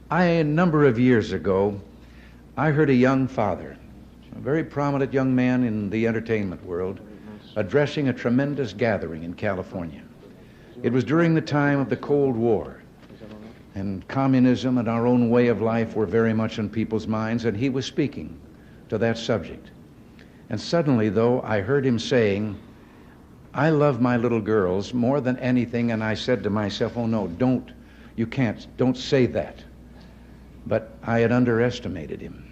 A number of years ago, I heard a young father, a very prominent young man in the entertainment world, addressing a tremendous gathering in California. It was during the time of the Cold War, and communism and our own way of life were very much on people's minds, and he was speaking to that subject. And suddenly, though, I heard him saying, "I love my little girls more than anything," and I said to myself, "Oh no, don't say that." But I had underestimated him.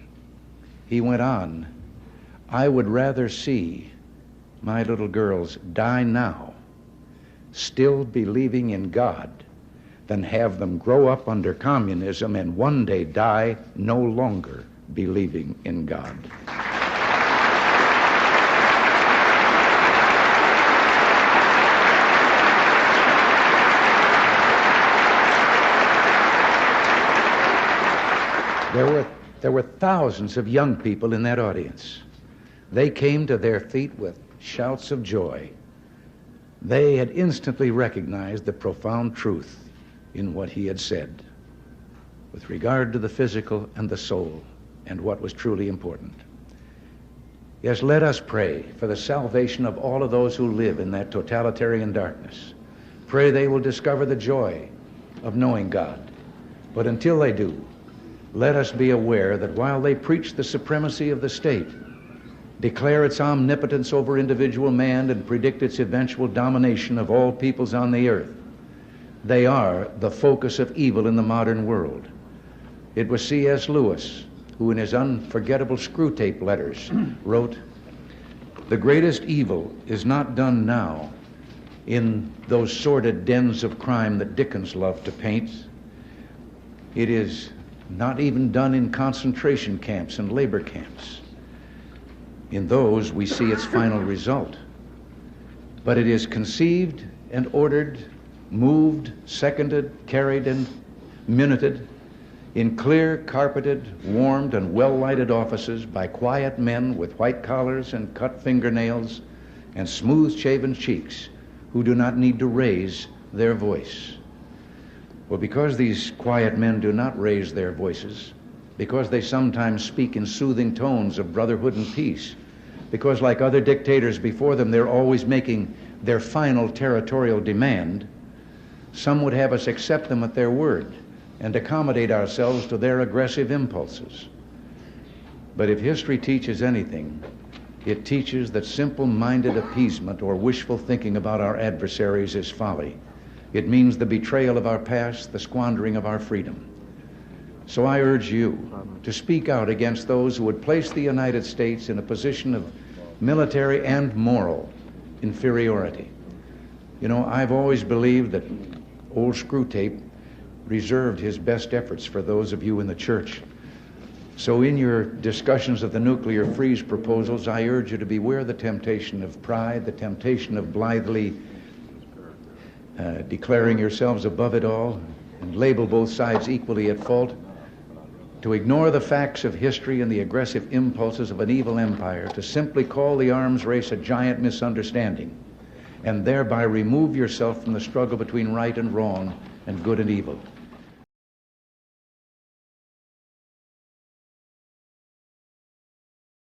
He went on, "I would rather see my little girls die now, still believing in God, than have them grow up under communism and one day die no longer believing in God." There were thousands of young people in that audience. They came to their feet with shouts of joy. They had instantly recognized the profound truth in what he had said with regard to the physical and the soul and what was truly important. Yes, let us pray for the salvation of all of those who live in that totalitarian darkness. Pray they will discover the joy of knowing God. But until they do, let us be aware that while they preach the supremacy of the state, declare its omnipotence over individual man, and predict its eventual domination of all peoples on the earth, they are the focus of evil in the modern world. It was C.S. Lewis who, in his unforgettable Screwtape letters, wrote, "The greatest evil is not done now in those sordid dens of crime that Dickens loved to paint. It is not even done in concentration camps and labor camps. In those we see its final result. But it is conceived and ordered, moved, seconded, carried, and minuted in clear, carpeted, warmed, and well-lighted offices by quiet men with white collars and cut fingernails and smooth-shaven cheeks who do not need to raise their voice." Well, because these quiet men do not raise their voices, because they sometimes speak in soothing tones of brotherhood and peace, because like other dictators before them, they're always making their final territorial demand, some would have us accept them at their word and accommodate ourselves to their aggressive impulses. But if history teaches anything, it teaches that simple-minded appeasement or wishful thinking about our adversaries is folly. It means the betrayal of our past, the squandering of our freedom. So I urge you to speak out against those who would place the United States in a position of military and moral inferiority. You know, I've always believed that old Screwtape reserved his best efforts for those of you in the church. So in your discussions of the nuclear freeze proposals, I urge you to beware the temptation of pride, the temptation of blithely declaring yourselves above it all and label both sides equally at fault, to ignore the facts of history and the aggressive impulses of an evil empire, to simply call the arms race a giant misunderstanding, and thereby remove yourself from the struggle between right and wrong and good and evil.